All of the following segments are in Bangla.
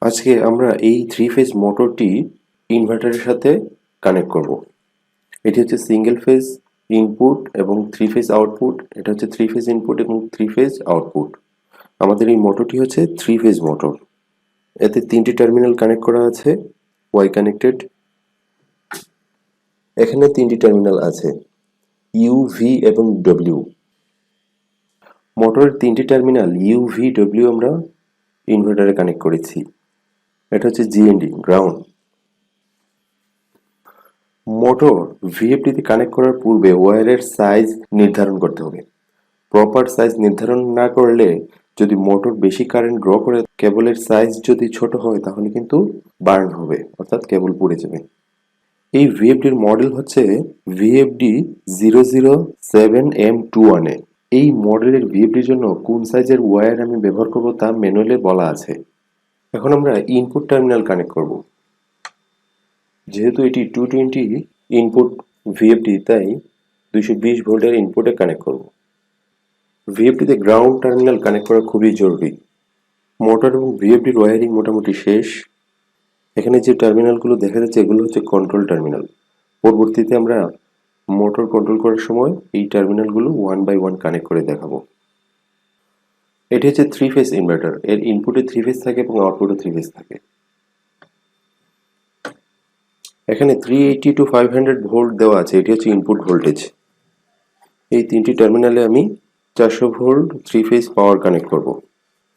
আজকে আমরা এই 3 ফেজ মোটরটি ইনভার্টারের সাথে কানেক্ট করব। এটি হচ্ছে সিঙ্গেল ফেজ ইনপুট এবং 3 ফেজ আউটপুট। এটা হচ্ছে 3 ফেজ ইনপুট এবং 3 ফেজ আউটপুট। আমাদের এই মোটরটি হচ্ছে 3 ফেজ মোটর। এতে 3টি টার্মিনাল কানেক্ট করা আছে, ওয়াই কানেক্টেড। এখানে 3টি টার্মিনাল আছে, ইউ, ভি এবং ডব্লিউ। মোটরের 3টি টার্মিনাল ইউ, ভি, ডব্লিউ আমরা ইনভার্টারে কানেক্ট করেছি। এটা হচ্ছে জিএনডি, গ্রাউন্ড। মোটর ভিএফডিতে কানেক্ট করার পূর্বে ওয়্যারের সাইজ নির্ধারণ করতে হবে। প্রপার সাইজ নির্ধারণ না করলে যদি মোটর বেশি কারেন্ট ড্র করে, কেবলের সাইজ যদি ছোট হয় তাহলে কিন্তু বার্ন হবে, অর্থাৎ কেবল পুড়ে যাবে। এই ভিএফডির মডেল হচ্ছে ভিএফডি 007M21A। এই মডেলের ভিএফডির জন্য কোন সাইজের ওয়্যার আমি ব্যবহার করব তা ম্যানুয়ালে বলা আছে। এখন আমরা ইনপুট টার্মিনাল কানেক্ট করব। যেহেতু এটি 220 ইনপুট ভিএফডি, তাই 220 ভোল্টের ইনপুটে কানেক্ট করব। ভিএফডিতে গ্রাউন্ড টার্মিনাল কানেক্ট করা খুবই জরুরি। মোটর এবং ভিএফডির ওয়্যারিং মোটামুটি শেষ। এখানে যে টার্মিনালগুলো দেখা যাচ্ছে এগুলো হচ্ছে কন্ট্রোল টার্মিনাল। পরবর্তীতে আমরা মোটর কন্ট্রোল করার সময় এই টার্মিনালগুলো 1 বাই 1 কানেক্ট করে দেখাবো। এটি হচ্ছে 3 ফেজ ইনভার্টার। এর ইনপুটে 3 ফেজ থাকে এবং আউটপুটে 3 ফেজ থাকে। এখানে 380 টু 500 ভোল্ট দেওয়া আছে, এটি হচ্ছে ইনপুট ভোল্টেজ। এই 3টি টার্মিনালে আমি 400 ভোল্ট 3 ফেজ পাওয়ার কানেক্ট করব।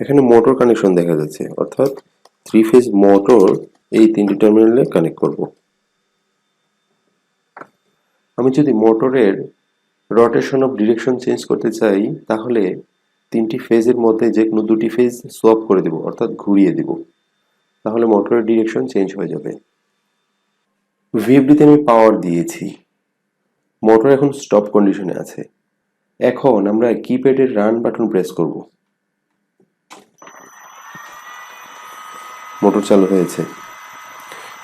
এখানে মোটর কানেকশন দেখা যাচ্ছে, অর্থাৎ 3 ফেজ মোটর এই 3টি টার্মিনালে কানেক্ট করব। আমি যদি মোটরের রোটেশন অফ ডিরেকশন চেঞ্জ করতে চাই, তাহলে 3টি ফেজের মধ্যে যে কোনো 2টি ফেজ সোয়াপ করে দেব, অর্থাৎ ঘুরিয়ে দেব। তাহলে মোটরের ডিরেকশন চেঞ্জ হয়ে যাবে। ভিএফডিতে আমি পাওয়ার দিয়েছি। মোটর এখন স্টপ কন্ডিশনে আছে। এখন আমরা কিপ্যাডের রান বাটন প্রেস করব। মোটর চালু হয়েছে।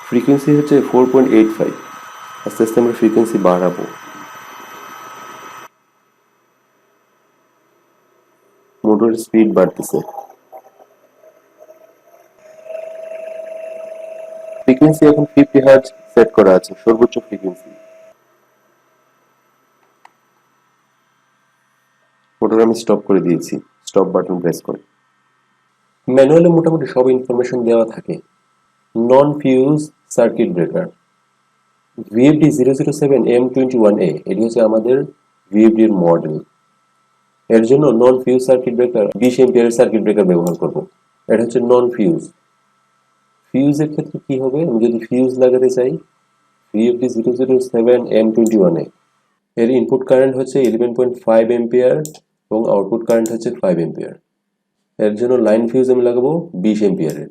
ফ্রিকোয়েন্সি হচ্ছে 4.85। আস্তে আস্তে আমরা ফ্রিকোয়েন্সি বাড়াবো। মোটরের স্পিড বাড়তেছে। ফ্রিকোয়েন্সি এখন 50 হার্টজ সেট করা আছে, সর্বোচ্চ ফ্রিকোয়েন্সি। মোটর আমি স্টপ করে দিয়েছি, স্টপ বাটন প্রেস করে। ম্যানুয়ালে মোটামুটি সব ইনফরমেশন দেওয়া থাকে। Non fuse circuit breaker VFD 007M21A, এটি হচ্ছে আমাদের ভিএফডির মডেল। এর জন্য নন ফিউজ সার্কিট ব্রেকার 20 এম্পিয়ারের সার্কিট ব্রেকার ব্যবহার করব। এটা হচ্ছে নন ফিউজ। ফিউজের ক্ষেত্রে কি হবে, আমি যদি ফিউজ লাগাতে চাই, ভিএফডি 007M21A এর ইনপুট কারেন্ট হচ্ছে 11.5 এম্পিয়ার এবং আউটপুট কারেন্ট হচ্ছে 5 এম্পিয়ার। এর জন্য লাইন ফিউজ আমি লাগাবো 20 এম্পিয়ারের।